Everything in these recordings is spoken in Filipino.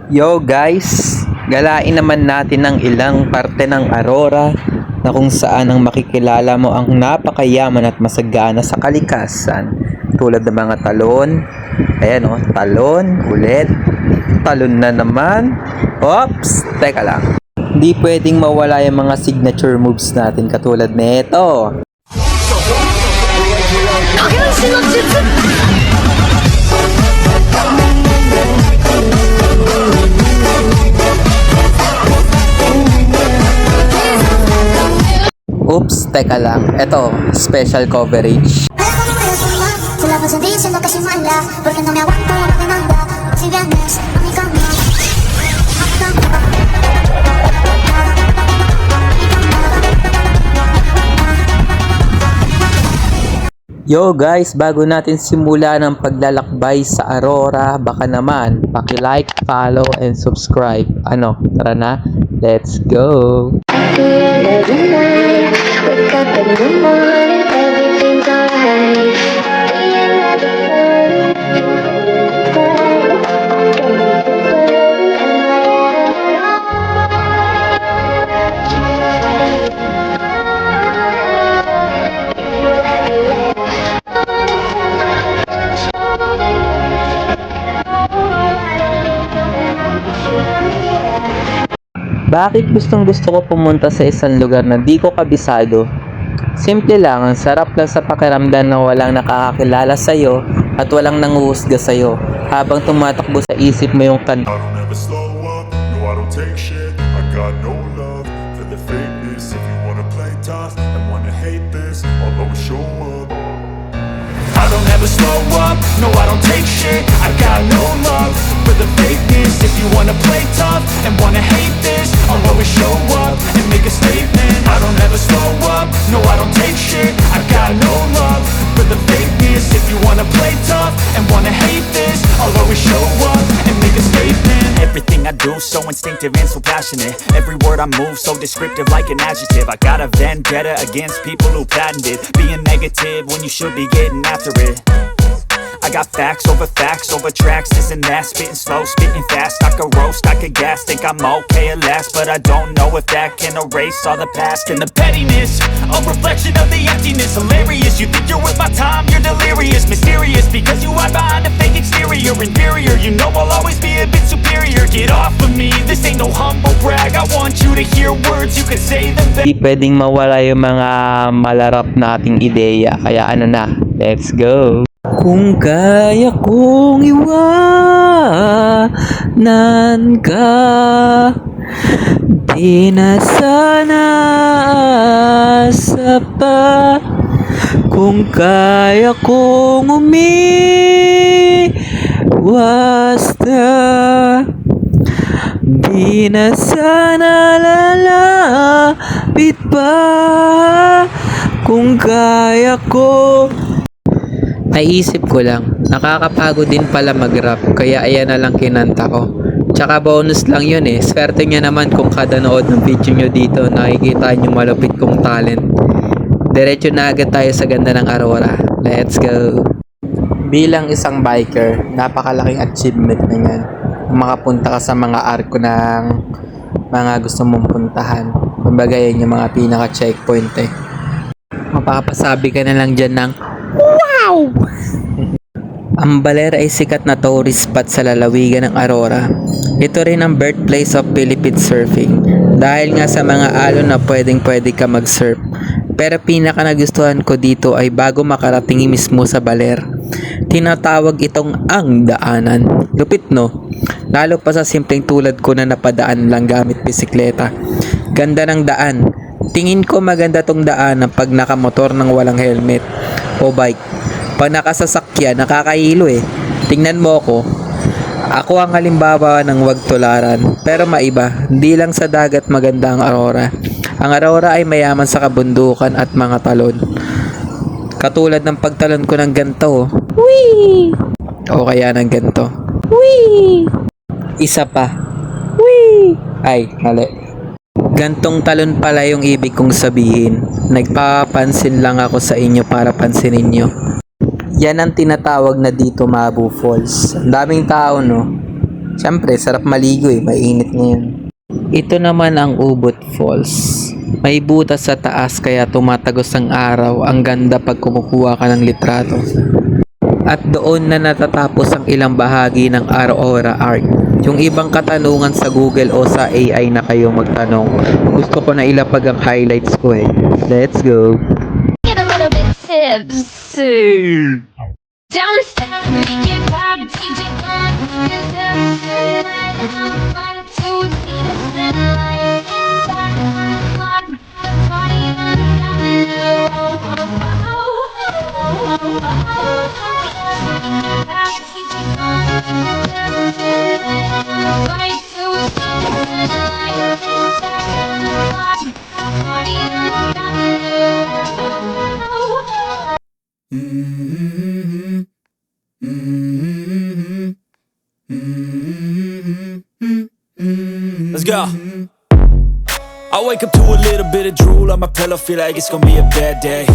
Yo guys, galain naman natin ng ilang parte ng Aurora na kung saan ang makikilala mo ang napakayaman at masagana sa kalikasan tulad ng mga talon. Ayan o, talon, ulit, talon na naman. Oops, teka lang. Hindi pwedeng mawala yung mga signature moves natin katulad nito. Oops, teka lang. Ito, special coverage. Sila pues dicen lo que se mala, porque no me aguanto lo que manda. Si vienes a mi cama, Yo guys, bago natin simula ng paglalakbay sa Aurora, baka naman paki-like, follow, and subscribe. Ano, tara na, let's go! every night, wake up in the morning, everything's alright. Bakit gustong gusto ko pumunta sa isang lugar na di ko kabisado? Simple lang, ang sarap lang sa pakiramdam na walang nakakakilala sa'yo at walang nanguhusga sa'yo habang tumatakbo sa isip mo yung I don't ever slow up, no I don't take shit. I got no love for the fakeness. If you wanna play tough and wanna hate this, I'll always show up. I don't ever slow up, no I don't take shit. I got no love for the fakeness. If you wanna play tough and wanna hate this, I'll always show up and make a statement. I don't ever slow up, no I don't take shit. I got no love for the fakeness. If you wanna play tough and wanna hate this, I'll always show up and make a statement. Everything I do so instinctive and so passionate. Every word I move so descriptive like an adjective. I got a vendetta against people who patented being negative when you should be getting after it. I got facts over tracks, this and that. Spitting slow, spitting fast. I could roast, I could gas. Think I'm okay at last, but I don't know if that can erase all the past. And the pettiness, a reflection of the emptiness. Hilarious, you think you're worth my time, you're delirious. Mysterious, because you hide behind a fake exterior. Inferior, you know I'll always be a bit superior. Get off of me, this ain't no humble brag. I want you to hear words, you can say them back. di pwedeng mawala yung mga malarap nating ideya. Kaya ano na, let's go! Kung kaya kong iwanan ka, di na sana asa pa. Kung kaya kong umiwas na, di na sana lalapit pa. Kung kaya ko. Naisip ko lang, nakakapagod din pala mag-rap, kaya ayan na lang kinanta ko. Tsaka bonus lang yun eh, swerte nyo naman kung kada nood ng video nyo dito, nakikita nyo malupit kong talent. Diretso na agad tayo sa ganda ng Aurora. Let's go! Bilang isang biker, napakalaking achievement na yan. Makapunta ka sa mga arko ng mga gusto mong puntahan. Kumbaga yan yung mga pinaka-checkpoint eh. Mapapasabi ka na lang dyan ng wow! Ang Baler ay sikat na tourist spot sa lalawigan ng Aurora. Ito rin ang birthplace of Philippine surfing dahil nga sa mga alon na pwede ka mag-surf. Pero pinaka nagustuhan ko dito ay bago makarating mismo sa Baler. Tinatawag itong ang daanan. Lupit no? Lalo pa sa simpleng tulad ko na napadaan lang gamit bisikleta. Ganda ng daan. Tingin ko maganda tong daan pag nakamotor ng walang helmet o bike. Pag nakasasakyan, nakakahilo eh. Tingnan mo ako. Ako ang halimbawa ng wag tularan. Pero maiba, hindi lang sa dagat maganda ang Aurora. Ang Aurora ay mayaman sa kabundukan at mga talon. Katulad ng pagtalon ko ng ganito. Whee! O kaya ng ganito. Whee! Isa pa. Whee! Ay, mali. Gantong talon pala yung ibig kong sabihin. Nagpapansin lang ako sa inyo para pansinin nyo. Yan ang tinatawag na dito Mabu Falls. Ang daming tao no. Siyempre, sarap maligo eh. Mainit ngayon. Ito naman ang Ubud Falls. May butas sa taas kaya tumatagos ang araw. Ang ganda pag kumukuha ka ng litrato. At doon na natatapos ang ilang bahagi ng Aurora Arc. Yung ibang katanungan sa Google o sa AI na kayo magtanong. Gusto ko na ilapag ang highlights ko eh. Let's go! Get a little bit tipsy. Downstairs, make it pop, DJ on. One, two, three, the Let's go. I wake up to a little bit of drool on my pillow, feel like it's gonna be a bad day.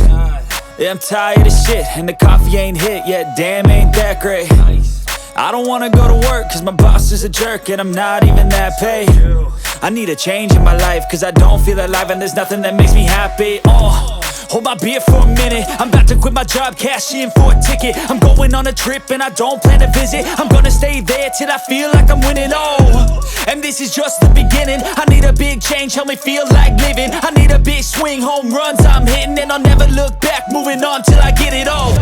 Yeah, I'm tired of shit, and the coffee ain't hit yet, damn, ain't that great. I don't wanna go to work, cause my boss is a jerk, and I'm not even that paid. I need a change in my life, cause I don't feel alive, and there's nothing that makes me happy. Hold my beer for a minute, I'm about to quit my job, cash in for a ticket. I'm going on a trip and I don't plan to visit. I'm gonna stay there till I feel like I'm winning, and this is just the beginning. I need a big change, help me feel like living. I need a big swing, home runs I'm hitting, and I'll never look back, moving on till I get it all.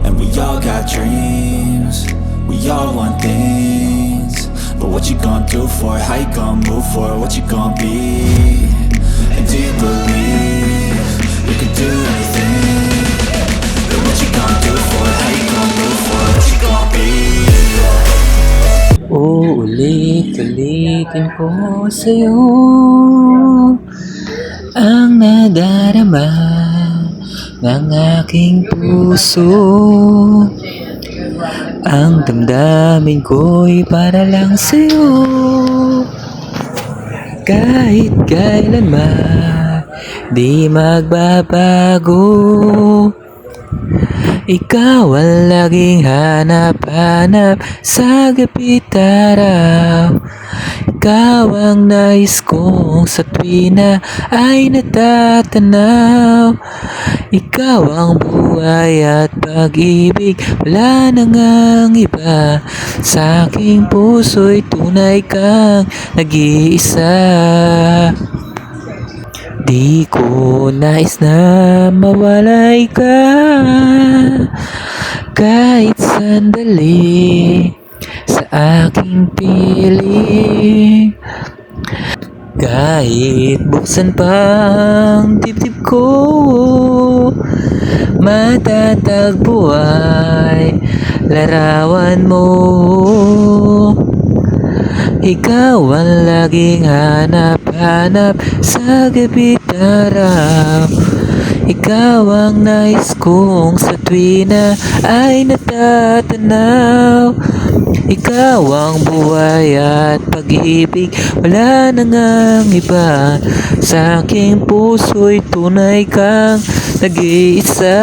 And we all got dreams, we all want things, but what you gonna do for it? How you gonna move for it? What you gonna be? And do you believe you can do anything? But what you gonna do for it? How you gonna move for it? What you gonna be? Uulit-ulitin ko sa'yo ang nadarama ng aking puso. Ang damdamin ko'y para lang sa'yo. Kahit kailanman di magbabago. Ikaw ang laging hanap-hanap sa gabi't araw. Ikaw ang nais kong sa tuwina ay natatanaw. Ikaw ang buhay at pag-ibig, wala na ngang iba. Sa aking puso'y tunay kang nag-iisa. Di ko nais na mawalay ka kahit sandali sa aking piling. Kahit buksan pang dibdib ko, matatagpo ay larawan mo. Ikaw ang laging hanap-hanap sa gabi't araw. Ikaw ang nais kong sa tuwina ay natatanaw. Ikaw ang buhay at pag-ibig, wala na ngang iba. Sa aking puso'y tunay kang nag-iisa.